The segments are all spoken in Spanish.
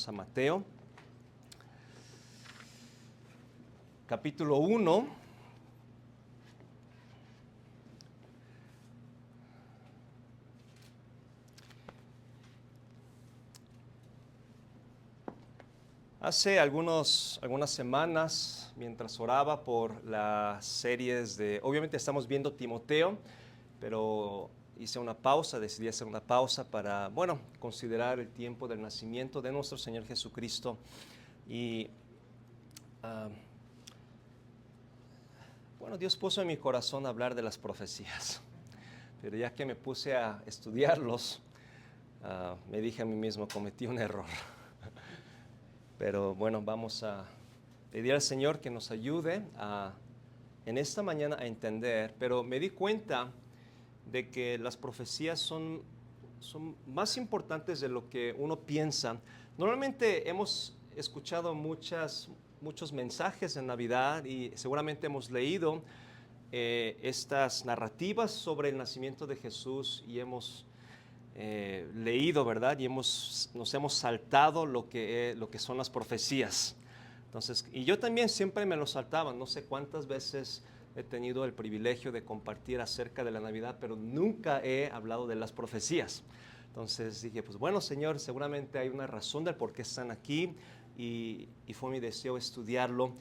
Vamos a Mateo, capítulo 1. Hace algunas semanas, mientras oraba por las series obviamente estamos viendo Timoteo, pero decidí hacer una pausa para, considerar el tiempo del nacimiento de nuestro Señor Jesucristo. Y, Dios puso en mi corazón hablar de las profecías, pero ya que me puse a estudiarlos, me dije a mí mismo, cometí un error. Pero vamos a pedir al Señor que nos ayude en esta mañana a entender, pero me di cuenta de que las profecías son más importantes de lo que uno piensa. Normalmente hemos escuchado muchos mensajes en Navidad y seguramente hemos leído estas narrativas sobre el nacimiento de Jesús y hemos leído, ¿verdad? Y nos hemos saltado lo que son las profecías. Entonces, y yo también siempre me lo saltaba. No sé cuántas veces he tenido el privilegio de compartir acerca de la Navidad, pero nunca he hablado de las profecías. Entonces dije, pues bueno, Señor, seguramente hay una razón del por qué están aquí y fue mi deseo estudiarlo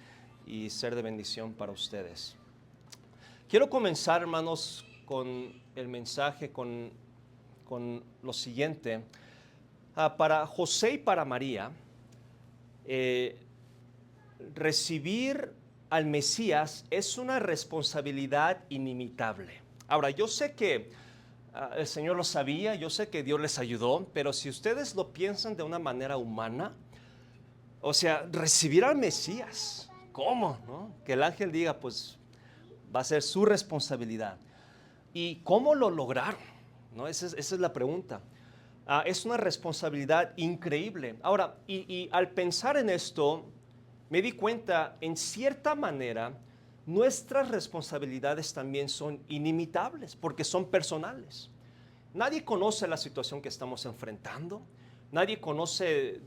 y ser de bendición para ustedes. Quiero comenzar, hermanos, con el mensaje, con lo siguiente. Para José y para María, recibir al Mesías es una responsabilidad inimitable. Ahora, yo sé que el Señor lo sabía, yo sé que Dios les ayudó, pero si ustedes lo piensan de una manera humana, o sea, recibir al Mesías, ¿cómo? ¿No? Que el ángel diga, pues va a ser su responsabilidad. ¿Y cómo lo lograron? ¿No? Esa es la pregunta. Es una responsabilidad increíble. Ahora, y al pensar en esto, me di cuenta, en cierta manera, nuestras responsabilidades también son inimitables, porque son personales. Nadie conoce la situación que estamos enfrentando, nadie conoce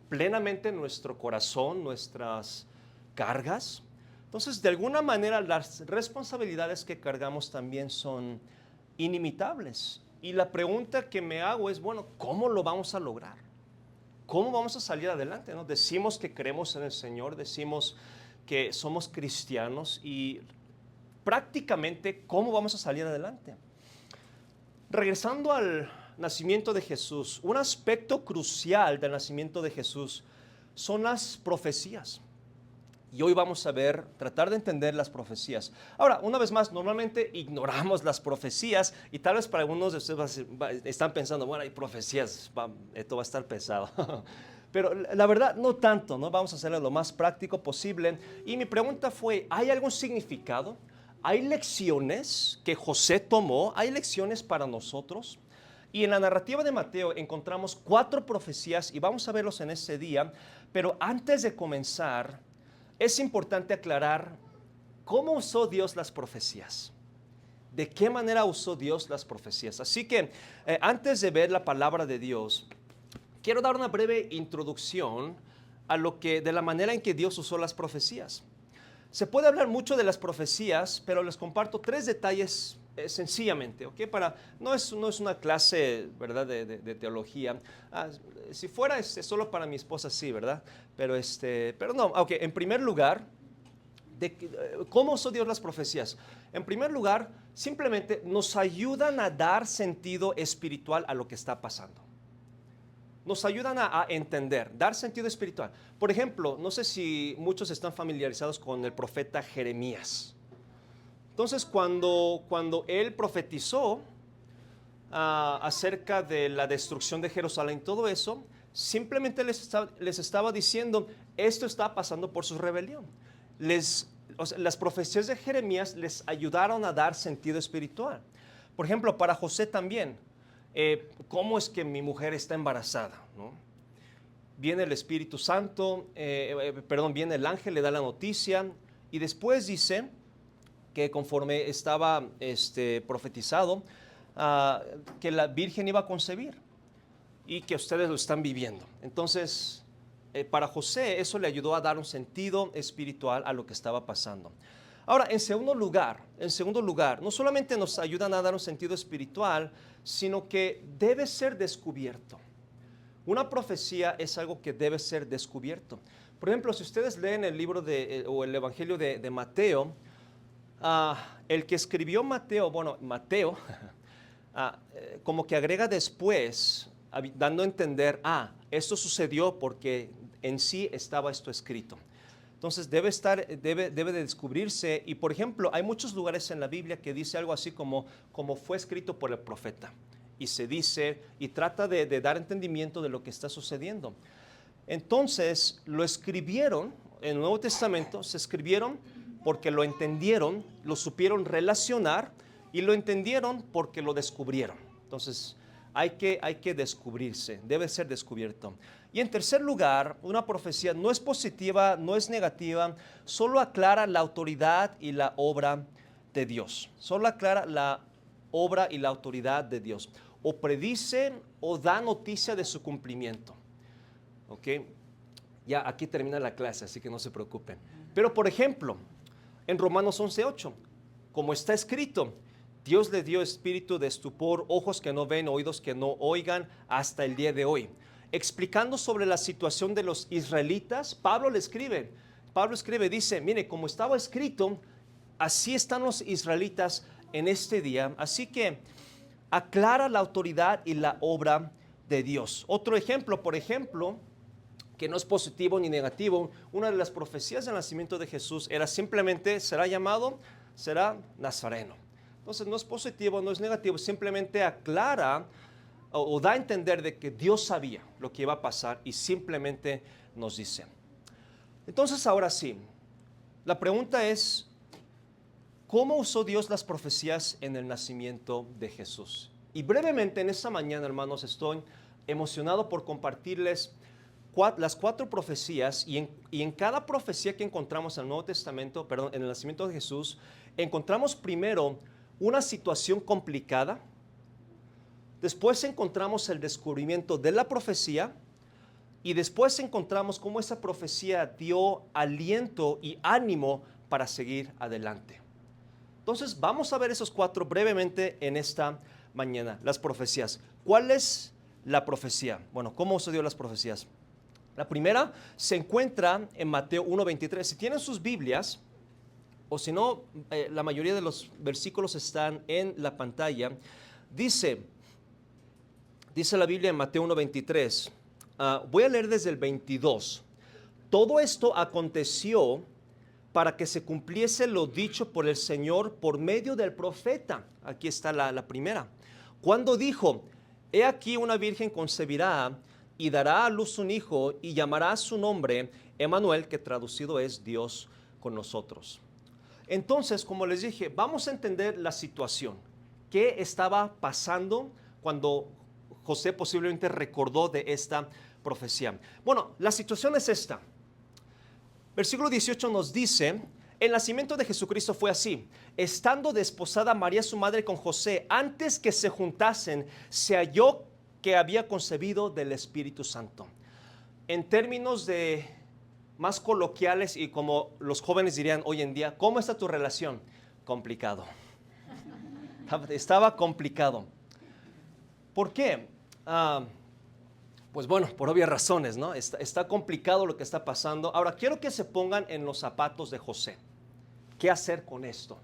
plenamente nuestro corazón, nuestras cargas. Entonces, de alguna manera, las responsabilidades que cargamos también son inimitables. Y la pregunta que me hago es, ¿cómo lo vamos a lograr? ¿Cómo vamos a salir adelante? ¿No? Decimos que creemos en el Señor, decimos que somos cristianos y prácticamente, ¿cómo vamos a salir adelante? Regresando al nacimiento de Jesús, un aspecto crucial del nacimiento de Jesús son las profecías. Y hoy vamos a tratar de entender las profecías. Ahora, una vez más, normalmente ignoramos las profecías y tal vez para algunos de ustedes están pensando, hay profecías, esto va a estar pesado. Pero la verdad, no tanto, ¿no? Vamos a hacerlo lo más práctico posible. Y mi pregunta fue, ¿hay algún significado? ¿Hay lecciones que José tomó? ¿Hay lecciones para nosotros? Y en la narrativa de Mateo encontramos 4 profecías y vamos a verlos en este día. Pero antes de comenzar, es importante aclarar cómo usó Dios las profecías. ¿De qué manera usó Dios las profecías? Así que antes de ver la palabra de Dios, quiero dar una breve introducción de la manera en que Dios usó las profecías. Se puede hablar mucho de las profecías, pero les comparto 3 detalles sencillamente, ¿ok? No es una clase, ¿verdad?, de teología. Si fuera solo para mi esposa, sí, ¿verdad? Pero no, ok. En primer lugar, ¿cómo usó Dios las profecías? En primer lugar, simplemente nos ayudan a dar sentido espiritual a lo que está pasando. Nos ayudan a entender, dar sentido espiritual. Por ejemplo, no sé si muchos están familiarizados con el profeta Jeremías. Entonces, cuando él profetizó acerca de la destrucción de Jerusalén, todo eso, simplemente les estaba diciendo, esto está pasando por su rebelión. Las profecías de Jeremías les ayudaron a dar sentido espiritual. Por ejemplo, para José también, ¿cómo es que mi mujer está embarazada? ¿No? Viene el Espíritu Santo, viene el ángel, le da la noticia y después dice que conforme estaba profetizado, que la Virgen iba a concebir y que ustedes lo están viviendo. Entonces, para José eso le ayudó a dar un sentido espiritual a lo que estaba pasando. Ahora, en segundo lugar, no solamente nos ayudan a dar un sentido espiritual, sino que debe ser descubierto. Una profecía es algo que debe ser descubierto. Por ejemplo, si ustedes leen el libro o el Evangelio de Mateo, el que escribió Mateo, como que agrega después, dando a entender, esto sucedió porque en sí estaba esto escrito. Entonces debe de descubrirse. Y por ejemplo, hay muchos lugares en la Biblia que dice algo así como fue escrito por el profeta. Y se dice, y trata de dar entendimiento de lo que está sucediendo. Entonces, lo escribieron, en el Nuevo Testamento, se escribieron porque lo entendieron, lo supieron relacionar y lo entendieron porque lo descubrieron. Entonces, hay que descubrirse, debe ser descubierto. Y en tercer lugar, una profecía no es positiva, no es negativa, solo aclara la autoridad y la obra de Dios. Solo aclara la obra y la autoridad de Dios. O predice o da noticia de su cumplimiento. ¿Ok? Ya aquí termina la clase, así que no se preocupen. Pero por ejemplo, en Romanos 11:8, como está escrito, Dios le dio espíritu de estupor, ojos que no ven, oídos que no oigan, hasta el día de hoy. Explicando sobre la situación de los israelitas, Pablo escribe, dice, mire, como estaba escrito, así están los israelitas en este día. Así que aclara la autoridad y la obra de Dios. Otro ejemplo, por ejemplo, que no es positivo ni negativo, una de las profecías del nacimiento de Jesús era simplemente, será nazareno. Entonces no es positivo, no es negativo, simplemente aclara o da a entender de que Dios sabía lo que iba a pasar y simplemente nos dice. Entonces ahora sí, la pregunta es, ¿cómo usó Dios las profecías en el nacimiento de Jesús? Y brevemente en esta mañana, hermanos, estoy emocionado por compartirles las 4 profecías y en cada profecía que encontramos en el Nuevo Testamento, en el nacimiento de Jesús, encontramos primero una situación complicada, después encontramos el descubrimiento de la profecía y después encontramos cómo esa profecía dio aliento y ánimo para seguir adelante. Entonces vamos a ver esos 4 brevemente en esta mañana, las profecías. ¿Cuál es la profecía? Bueno, ¿cómo usó Dios las profecías? La primera se encuentra en Mateo 1:23. Si tienen sus Biblias, o si no, la mayoría de los versículos están en la pantalla. Dice la Biblia en Mateo 1:23. Voy a leer desde el 22. Todo esto aconteció para que se cumpliese lo dicho por el Señor por medio del profeta. Aquí está la primera. Cuando dijo, he aquí una virgen concebirá y dará a luz un hijo y llamará su nombre Emmanuel, que traducido es Dios con nosotros. Entonces, como les dije, vamos a entender la situación. ¿Qué estaba pasando cuando José posiblemente recordó de esta profecía? Bueno, la situación es esta. Versículo 18 nos dice, el nacimiento de Jesucristo fue así. Estando desposada María su madre con José, antes que se juntasen, se halló que había concebido del Espíritu Santo. En términos más coloquiales y como los jóvenes dirían hoy en día, ¿cómo está tu relación? Complicado. Estaba complicado. ¿Por qué? Pues bueno, por obvias razones, ¿no? Está complicado lo que está pasando. Ahora, quiero que se pongan en los zapatos de José. ¿Qué hacer con esto?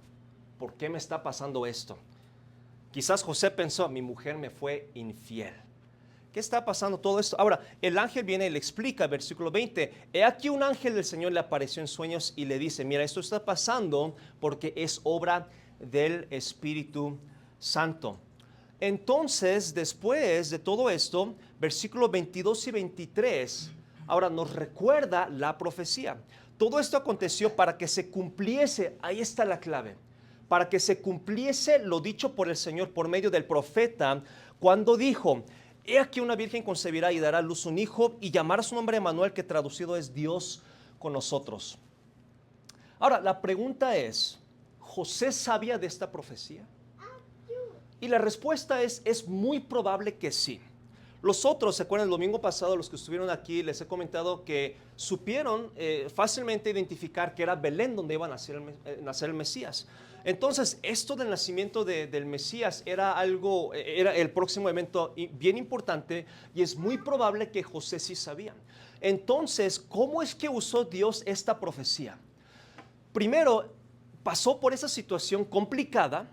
¿Por qué me está pasando esto? Quizás José pensó, mi mujer me fue infiel. ¿Qué está pasando todo esto? Ahora, el ángel viene y le explica, versículo 20. He aquí un ángel del Señor le apareció en sueños y le dice, mira, esto está pasando porque es obra del Espíritu Santo. Entonces, después de todo esto, versículos 22 y 23, ahora nos recuerda la profecía. Todo esto aconteció para que se cumpliese, ahí está la clave, para que se cumpliese lo dicho por el Señor por medio del profeta, cuando dijo, he aquí una virgen concebirá y dará a luz un hijo y llamará su nombre Emmanuel, que traducido es Dios con nosotros. Ahora, la pregunta es, ¿José sabía de esta profecía? Y la respuesta es muy probable que sí. Los otros, ¿se acuerdan? El domingo pasado, los que estuvieron aquí, les he comentado que supieron fácilmente identificar que era Belén donde iba a nacer el Mesías. Entonces, esto del nacimiento del Mesías era era el próximo evento bien importante y es muy probable que José sí sabía. Entonces, ¿cómo es que usó Dios esta profecía? Primero, pasó por esa situación complicada,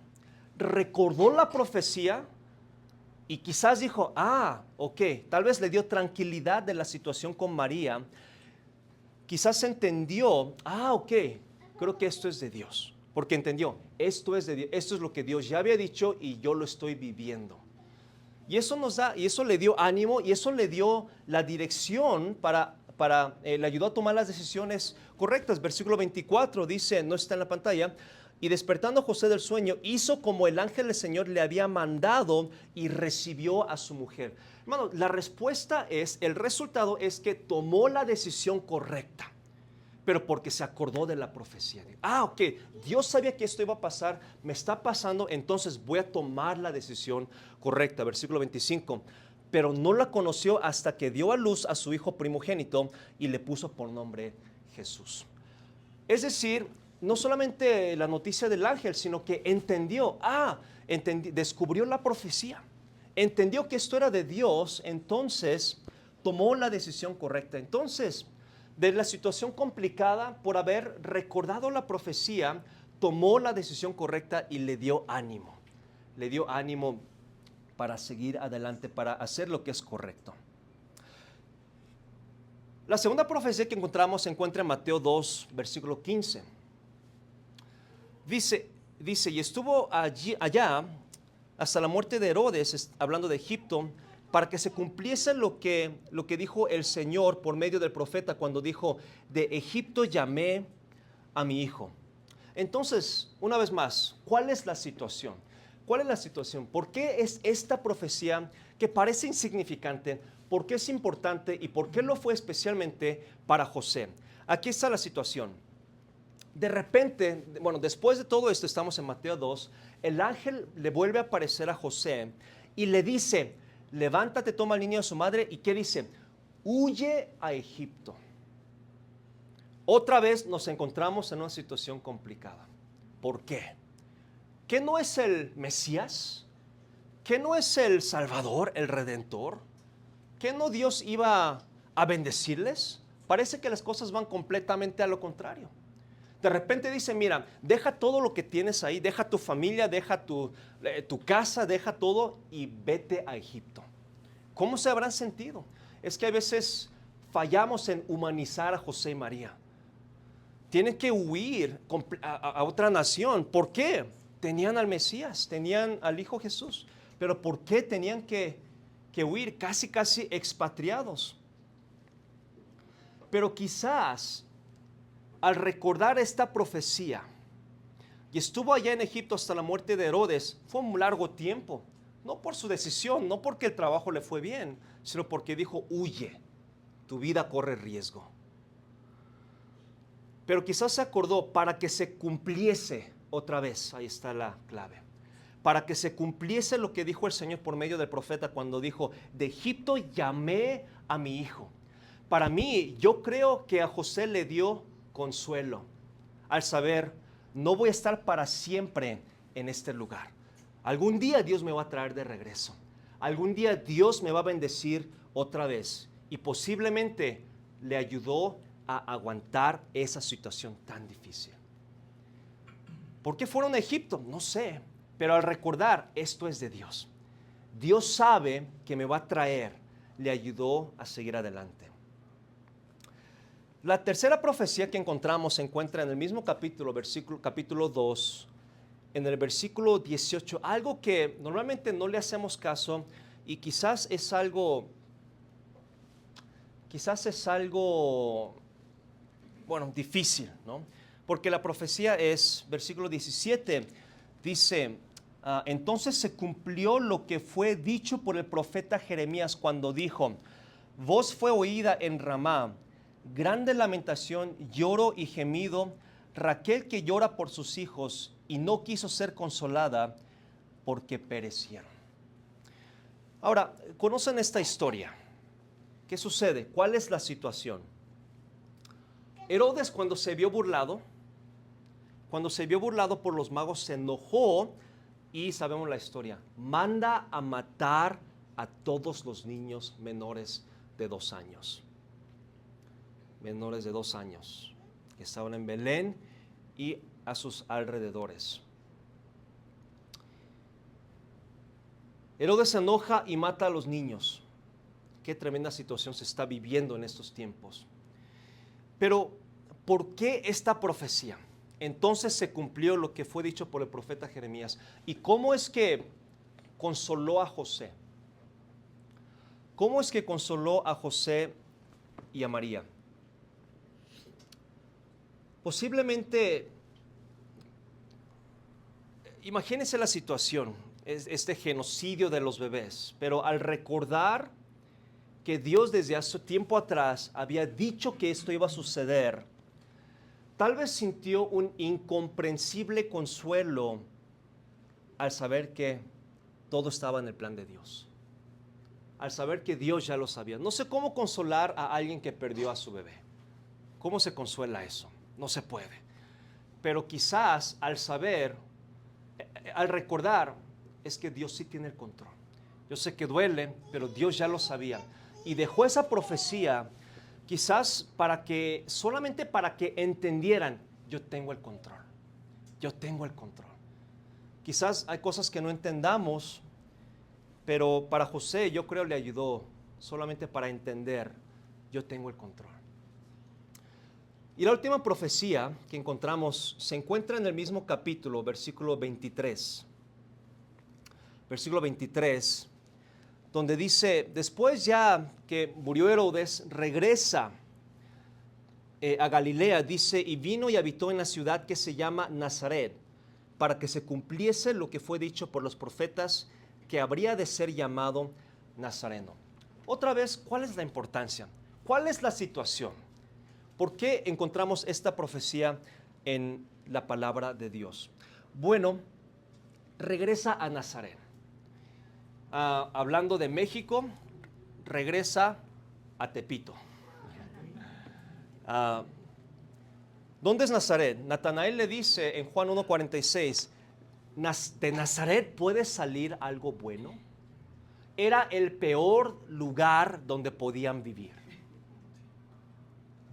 recordó la profecía, y quizás dijo, ok, tal vez le dio tranquilidad de la situación con María. Quizás entendió, ok, creo que esto es de Dios. Porque entendió, esto es de Dios, esto es lo que Dios ya había dicho y yo lo estoy viviendo. Y eso y eso le dio ánimo y eso le dio la dirección le ayudó a tomar las decisiones correctas. Versículo 24 dice, no está en la pantalla, y despertando José del sueño, hizo como el ángel del Señor le había mandado y recibió a su mujer. Hermano, la respuesta el resultado es que tomó la decisión correcta, pero porque se acordó de la profecía. Ok, Dios sabía que esto iba a pasar, me está pasando, entonces voy a tomar la decisión correcta. Versículo 25. Pero no la conoció hasta que dio a luz a su hijo primogénito y le puso por nombre Jesús. Es decir, no solamente la noticia del ángel, sino que entendió, descubrió la profecía, entendió que esto era de Dios, entonces tomó la decisión correcta. Entonces, de la situación complicada, por haber recordado la profecía, tomó la decisión correcta y le dio ánimo. Le dio ánimo para seguir adelante, para hacer lo que es correcto. La segunda profecía que encontramos se encuentra en Mateo 2, versículo 15. Dice, y estuvo allá hasta la muerte de Herodes, hablando de Egipto, para que se cumpliese lo que dijo el Señor por medio del profeta cuando dijo, de Egipto llamé a mi hijo. Entonces, una vez más, ¿cuál es la situación? ¿Cuál es la situación? ¿Por qué es esta profecía que parece insignificante? ¿Por qué es importante y por qué lo fue especialmente para José? Aquí está la situación. De repente, después de todo esto, estamos en Mateo 2, el ángel le vuelve a aparecer a José y le dice, levántate, toma al niño de su madre, y ¿qué dice? Huye a Egipto. Otra vez nos encontramos en una situación complicada. ¿Por qué? ¿Qué no es el Mesías? ¿Qué no es el Salvador, el Redentor? ¿Qué no Dios iba a bendecirles? Parece que las cosas van completamente a lo contrario. De repente dice, mira, deja todo lo que tienes ahí, deja tu familia, deja tu casa, deja todo y vete a Egipto. ¿Cómo se habrán sentido? Es que a veces fallamos en humanizar a José y María. Tienen que huir a otra nación. ¿Por qué? Tenían al Mesías, tenían al Hijo Jesús. Pero ¿por qué tenían que huir? Casi expatriados. Pero quizás al recordar esta profecía, y estuvo allá en Egipto hasta la muerte de Herodes, fue un largo tiempo, no por su decisión, no porque el trabajo le fue bien, sino porque dijo, huye, tu vida corre riesgo. Pero quizás se acordó para que se cumpliese otra vez, ahí está la clave, para que se cumpliese lo que dijo el Señor por medio del profeta cuando dijo, de Egipto llamé a mi hijo. Para mí, yo creo que a José le dio consuelo al saber, no voy a estar para siempre en este lugar. Algún día Dios me va a traer de regreso. Algún día Dios me va a bendecir otra vez. Y posiblemente le ayudó a aguantar esa situación tan difícil. ¿Por qué fueron a Egipto? No sé. Pero al recordar, esto es de Dios. Dios sabe que me va a traer. Le ayudó a seguir adelante. La tercera profecía que encontramos se encuentra en el mismo capítulo 2, en el versículo 18, algo que normalmente no le hacemos caso y quizás es algo, difícil, ¿no? Porque la profecía es, versículo 17, dice, entonces se cumplió lo que fue dicho por el profeta Jeremías cuando dijo, voz fue oída en Ramá, grande lamentación, lloro y gemido, Raquel que llora por sus hijos y no quiso ser consolada porque perecieron. Ahora, ¿conocen esta historia? ¿Qué sucede? ¿Cuál es la situación? Herodes, cuando se vio burlado por los magos, se enojó y sabemos la historia. Manda a matar a todos los niños menores de 2 años. Menores de 2 años que estaban en Belén y a sus alrededores. Herodes se enoja y mata a los niños. Qué tremenda situación se está viviendo en estos tiempos. Pero, ¿por qué esta profecía? Entonces se cumplió lo que fue dicho por el profeta Jeremías. ¿Y cómo es que consoló a José? ¿Cómo es que consoló a José y a María? Posiblemente, imagínense la situación, este genocidio de los bebés, pero al recordar que Dios desde hace tiempo atrás había dicho que esto iba a suceder, tal vez sintió un incomprensible consuelo al saber que todo estaba en el plan de Dios, al saber que Dios ya lo sabía. No sé cómo consolar a alguien que perdió a su bebé. ¿Cómo se consuela eso? No se puede. Pero quizás al saber, al recordar, es que Dios sí tiene el control. Yo sé que duele, pero Dios ya lo sabía. Y dejó esa profecía quizás solamente para que entendieran, yo tengo el control. Yo tengo el control. Quizás hay cosas que no entendamos, pero para José yo creo le ayudó solamente para entender, yo tengo el control. Y la última profecía que encontramos se encuentra en el mismo capítulo, versículo 23. Versículo 23, donde dice, después ya que murió Herodes, regresa a Galilea, dice, y vino y habitó en la ciudad que se llama Nazaret, para que se cumpliese lo que fue dicho por los profetas, que habría de ser llamado Nazareno. Otra vez, ¿cuál es la importancia? ¿Cuál es la situación? ¿Por qué encontramos esta profecía en la palabra de Dios? Bueno, regresa a Nazaret. Hablando de México, regresa a Tepito. ¿Dónde es Nazaret? Natanael le dice en Juan 1:46, ¿de Nazaret puede salir algo bueno? Era el peor lugar donde podían vivir.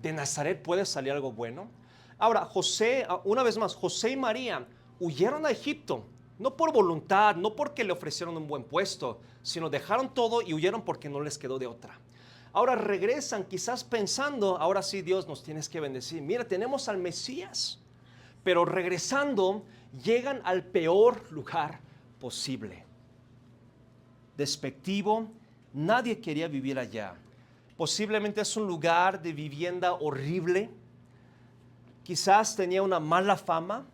¿De Nazaret puede salir algo bueno? Ahora, José, una vez más, José y María huyeron a Egipto, no por voluntad, no porque le ofrecieron un buen puesto, sino dejaron todo y huyeron porque no les quedó de otra. Ahora regresan quizás pensando, ahora sí Dios nos tienes que bendecir. Mira, tenemos al Mesías, pero regresando llegan al peor lugar posible. Despectivo, nadie quería vivir allá. Posiblemente es un lugar de vivienda horrible. Quizás tenía una mala fama.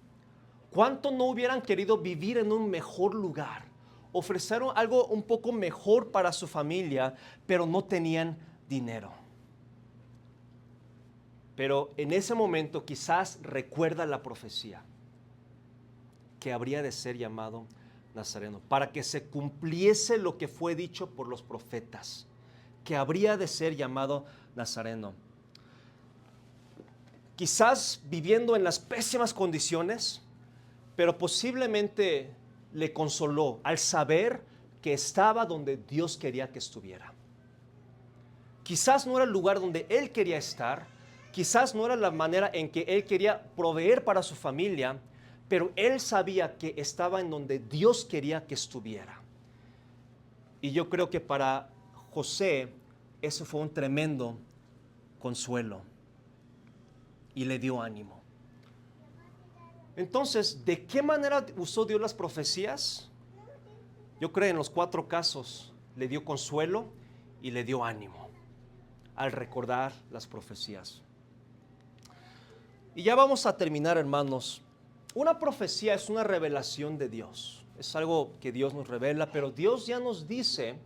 ¿Cuánto no hubieran querido vivir en un mejor lugar? Ofrecieron algo un poco mejor para su familia, pero no tenían dinero. Pero en ese momento quizás recuerda la profecía que habría de ser llamado Nazareno, para que se cumpliese lo que fue dicho por los profetas, que habría de ser llamado Nazareno. Quizás viviendo en las pésimas condiciones, pero posiblemente le consoló al saber que estaba donde Dios quería que estuviera. Quizás no era el lugar donde él quería estar, quizás no era la manera en que él quería proveer para su familia, pero él sabía que estaba en donde Dios quería que estuviera. Y yo creo que para José eso fue un tremendo consuelo y le dio ánimo. Entonces, ¿de qué manera usó Dios las profecías? Yo creo en los 4 casos le dio consuelo y le dio ánimo al recordar las profecías. Y ya vamos a terminar, hermanos. Una profecía es una revelación de Dios. Es algo que Dios nos revela, pero Dios ya nos dice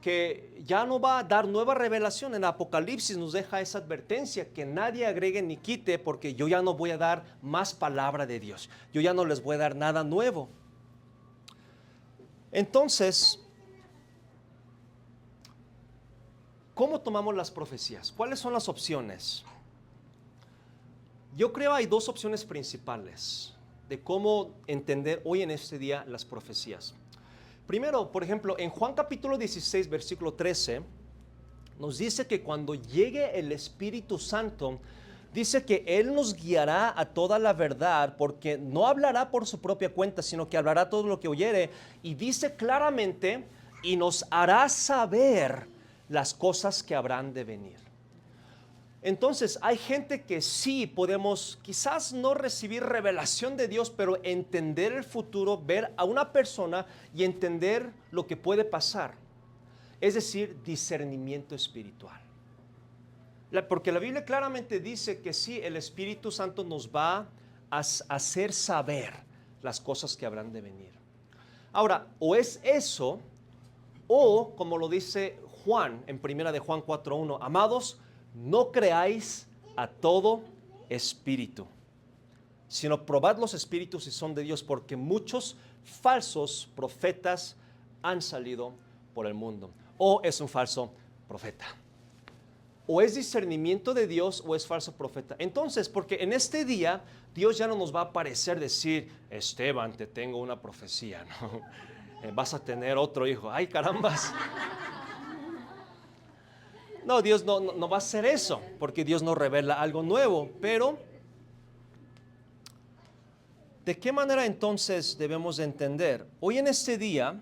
que ya no va a dar nueva revelación. En Apocalipsis nos deja esa advertencia, que nadie agregue ni quite, porque yo ya no voy a dar más palabra de Dios. Yo ya no les voy a dar nada nuevo. Entonces, ¿cómo tomamos las profecías? ¿Cuáles son las opciones? Yo creo hay dos opciones principales de cómo entender hoy en este día las profecías. Primero, por ejemplo, en Juan capítulo 16, versículo 13, nos dice que cuando llegue el Espíritu Santo, dice que Él nos guiará a toda la verdad, porque no hablará por su propia cuenta, sino que hablará todo lo que oyere, y dice claramente, y nos hará saber las cosas que habrán de venir. Entonces, hay gente que sí podemos quizás no recibir revelación de Dios, pero entender el futuro, ver a una persona y entender lo que puede pasar. Es decir, discernimiento espiritual. Porque la Biblia claramente dice que sí, el Espíritu Santo nos va a hacer saber las cosas que habrán de venir. Ahora, o es eso, o como lo dice Juan en primera de Juan 4:1, amados, no creáis a todo espíritu, sino probad los espíritus si son de Dios, porque muchos falsos profetas han salido por el mundo. O es un falso profeta. O es discernimiento de Dios o es falso profeta. Entonces, porque en este día Dios ya no nos va a aparecer decir, Esteban, te tengo una profecía, ¿no? Vas a tener otro hijo. Ay, carambas. No, Dios no va a hacer eso, porque Dios nos revela algo nuevo. Pero, ¿de qué manera entonces debemos de entender? Hoy en este día,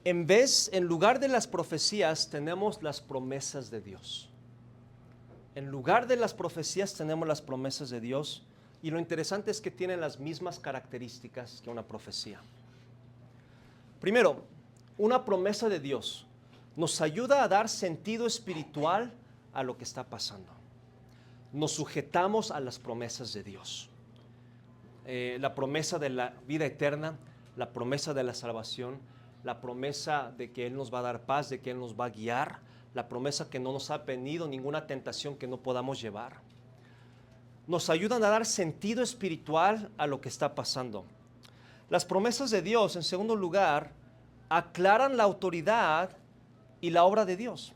en lugar de las profecías, tenemos las promesas de Dios. En lugar de las profecías tenemos las promesas de Dios, y lo interesante es que tienen las mismas características que una profecía. Primero, una promesa de Dios nos ayuda a dar sentido espiritual a lo que está pasando. Nos sujetamos a las promesas de Dios. La promesa de la vida eterna, la promesa de la salvación, la promesa de que Él nos va a dar paz, de que Él nos va a guiar, la promesa que no nos ha venido ninguna tentación que no podamos llevar. Nos ayudan a dar sentido espiritual a lo que está pasando. Las promesas de Dios, en segundo lugar, aclaran la autoridad y la obra de Dios.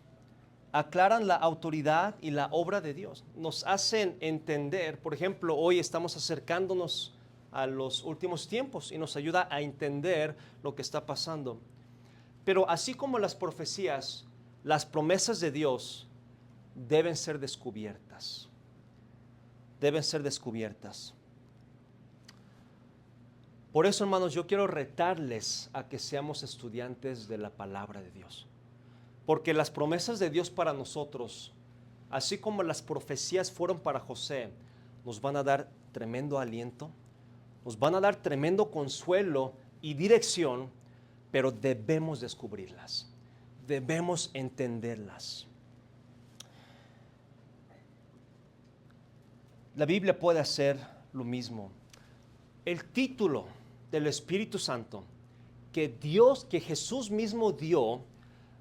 Aclaran la autoridad y la obra de Dios. Nos hacen entender, por ejemplo, hoy estamos acercándonos a los últimos tiempos y nos ayuda a entender lo que está pasando. Pero así como las profecías, las promesas de Dios deben ser descubiertas. Deben ser descubiertas. Por eso, hermanos, yo quiero retarles a que seamos estudiantes de la palabra de Dios. Porque las promesas de Dios para nosotros, así como las profecías fueron para José, nos van a dar tremendo aliento, nos van a dar tremendo consuelo y dirección, pero debemos descubrirlas, debemos entenderlas. La Biblia puede hacer lo mismo. El título del Espíritu Santo que Jesús mismo dio,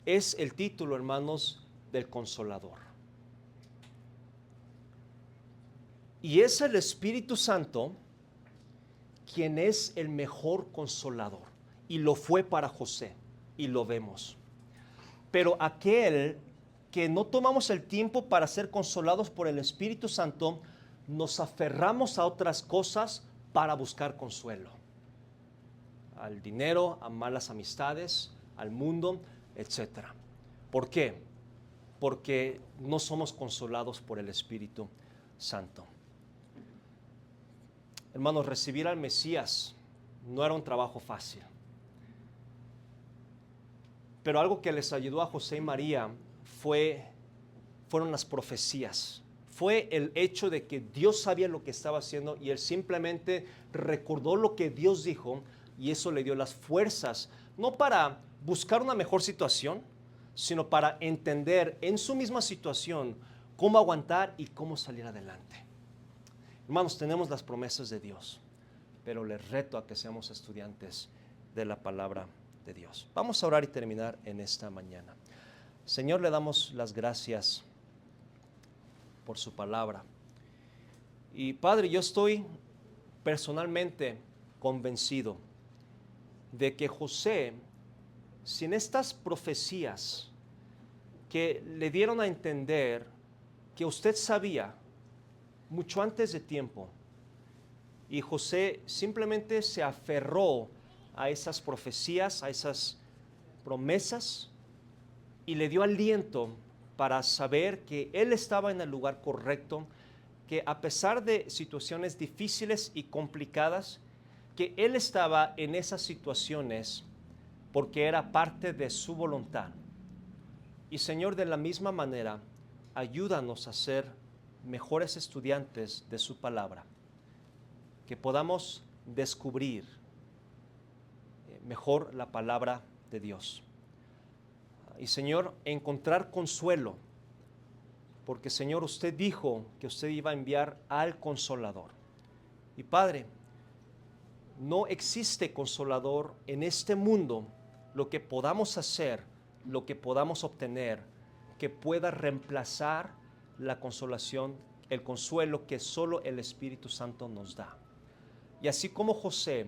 es el título, hermanos, del Consolador. Y es el Espíritu Santo quien es el mejor consolador. Y lo fue para José, y lo vemos. Pero aquel que no tomamos el tiempo para ser consolados por el Espíritu Santo, nos aferramos a otras cosas para buscar consuelo. Al dinero, a malas amistades, al mundo, etc. ¿Por qué? Porque no somos consolados por el Espíritu Santo. Hermanos, recibir al Mesías no era un trabajo fácil. Pero algo que les ayudó a José y María fueron las profecías. Fue el hecho de que Dios sabía lo que estaba haciendo y él simplemente recordó lo que Dios dijo, y eso le dio las fuerzas, no para buscar una mejor situación, sino para entender en su misma situación cómo aguantar y cómo salir adelante. Hermanos, tenemos las promesas de Dios, pero les reto a que seamos estudiantes de la palabra de Dios. Vamos a orar y terminar en esta mañana. Señor, le damos las gracias por su palabra. Y Padre, yo estoy personalmente convencido de que José, sin estas profecías que le dieron a entender que usted sabía mucho antes de tiempo. Y José simplemente se aferró a esas profecías, a esas promesas, y le dio aliento para saber que él estaba en el lugar correcto, que a pesar de situaciones difíciles y complicadas, que él estaba en esas situaciones porque era parte de su voluntad. Y Señor, de la misma manera, ayúdanos a ser mejores estudiantes de su palabra, que podamos descubrir mejor la palabra de Dios. Y Señor, encontrar consuelo, porque Señor, usted dijo que usted iba a enviar al Consolador. Y Padre, no existe consolador en este mundo, lo que podamos hacer, lo que podamos obtener, que pueda reemplazar la consolación, el consuelo que solo el Espíritu Santo nos da. Y así como José,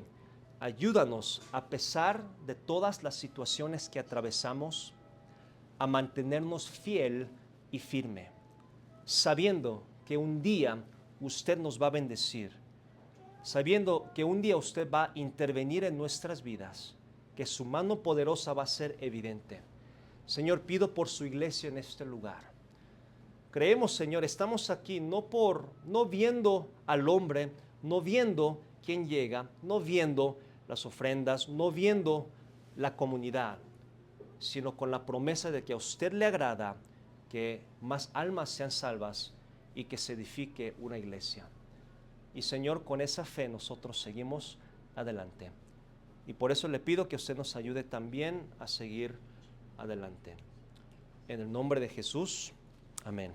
ayúdanos a pesar de todas las situaciones que atravesamos, a mantenernos fiel y firme, sabiendo que un día usted nos va a bendecir, sabiendo que un día usted va a intervenir en nuestras vidas, que su mano poderosa va a ser evidente. Señor, pido por su iglesia en este lugar. Creemos, Señor, estamos aquí no viendo al hombre, no viendo quién llega, no viendo las ofrendas, no viendo la comunidad, sino con la promesa de que a usted le agrada que más almas sean salvas y que se edifique una iglesia. Y Señor, con esa fe nosotros seguimos adelante. Y por eso le pido que usted nos ayude también a seguir adelante. En el nombre de Jesús, amén.